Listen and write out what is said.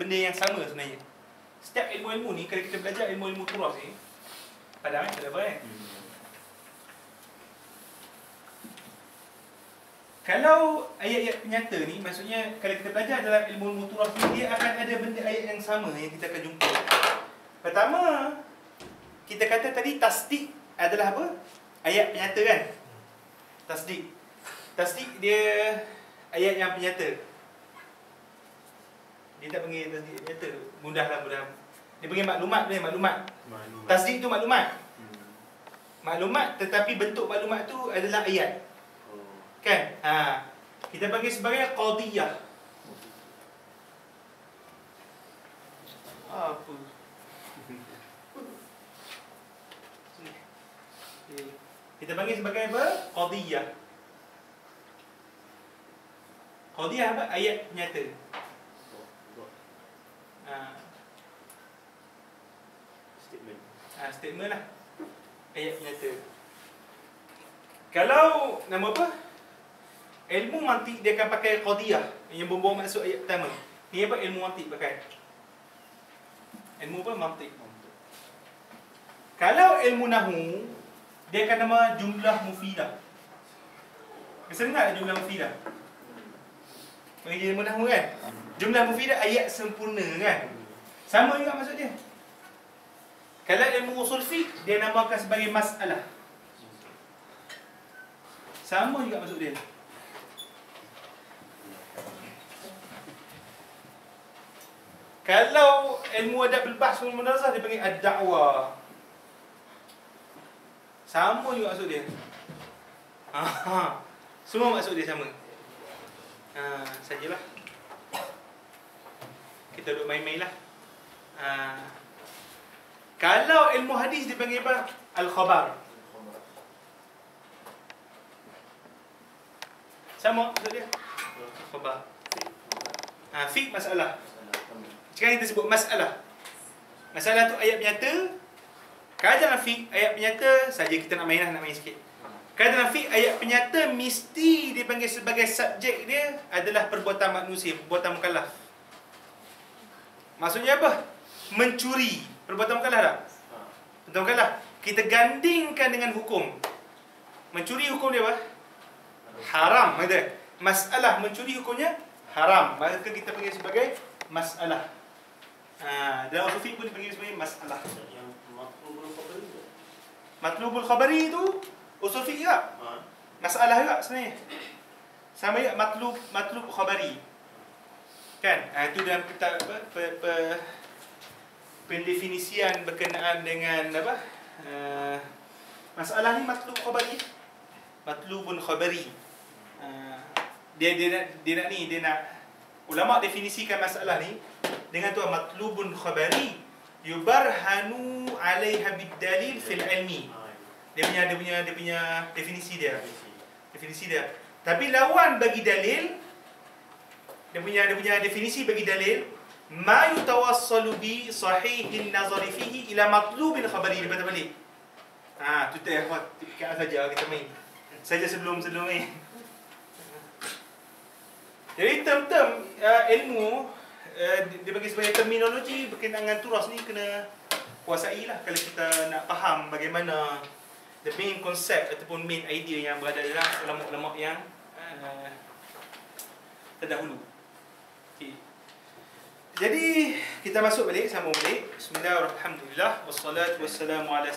benda yang sama sebenarnya. Setiap ilmu-ilmu ni, kalau kita belajar ilmu-ilmu turas ni, padahal tak ada apa kan? Kalau ayat-ayat penyata ni, maksudnya kalau kita belajar dalam ilmu-ilmu turas ni, dia akan ada benda ayat yang sama yang kita akan jumpa. Pertama, kita kata tadi tasdik adalah apa? Ayat penyata kan? Tasdik. Tasdik dia ayat yang penyata. Dia tak panggil tasdik penyata. Mudahlah. Dia panggil maklumat. Tasdik tu maklumat. Maklumat, tetapi bentuk maklumat tu adalah ayat. Kan? Kita panggil sebagai qadiyah. Apa? Kita panggil sebagai apa? Qadiyah. Qadiyah apa? Ayat nyata. Statement lah. Ayat nyata. Kalau nama apa? Ilmu mantik dia akan pakai qadiyah yang membawa maksud ayat pertama. Ni apa ilmu mantik pakai? Ilmu apa? Mantik. Kalau ilmu nahwu, dia akan nama jumlah mufidah. Bisa dengar tak jumlah mufidah? Bagi ilmu nahwu kan? Jumlah mufidah ayat sempurna kan? Sama juga maksud dia. Kalau ilmu usul fiqh, dia namakan sebagai masalah. Sama juga maksud dia. Kalau ilmu adab al-bahs wal munazarah, dia panggil ad-da'wah. Sama juga maksud dia. Semua maksud dia sama. Sajalah. Kita duduk main-main lah. Kalau ilmu hadis dia panggil apa? Al-khabar. Sama maksud dia. Khabar. Fiqh masalah. Sekarang kita sebut masalah. Masalah tu ayat penyata. Kalau dalam fiqh ayat penyata saja kita nak main sikit. Kalau dalam fiqh ayat penyata mesti dipanggil sebagai subjek dia adalah perbuatan manusia, perbuatan mukallaf. Maksudnya apa? Mencuri. Perbuatan mukallaf tak? Perbuatan mukallaf. Kita gandingkan dengan hukum. Mencuri hukum dia apa? Haram. Masalah mencuri hukumnya haram. Maka kita panggil sebagai masalah. Dalam usul fiqh pun dipanggil sebagai masalah. Yang matlubul khabari tu. Matlubul khabari tu usul fiqh juga. Masalah juga sebenarnya. Sama juga matlub khabari. Kan? Itu dalam kitab apa? Pendefinisian berkenaan dengan apa? Masalah ni matlub khabari. Matlubun khabari. Dia nak ulama definisikan masalah ni dengan tu matlubun khabari yubarhanu 'alaiha bid-dalil fil ilmi. Dia punya definisi dia. Tapi lawan bagi dalil, dia punya definisi bagi dalil, ma yutawassalu bi sahihin nazari fihi ila matlubin khabari. Dia baca balik. Tu tak saja kita main. Saja sebelum ni. Jadi term-term ilmu dia bagi sebagai terminologi berkenaan dengan turas ni kena kuasai lah kalau kita nak faham bagaimana the main concept ataupun main idea yang berada dalam ulama-ulama yang terdahulu. Okay. Jadi kita masuk balik, sambung balik. Bismillahirrahmanirrahim. Wassalatu wassalamu ala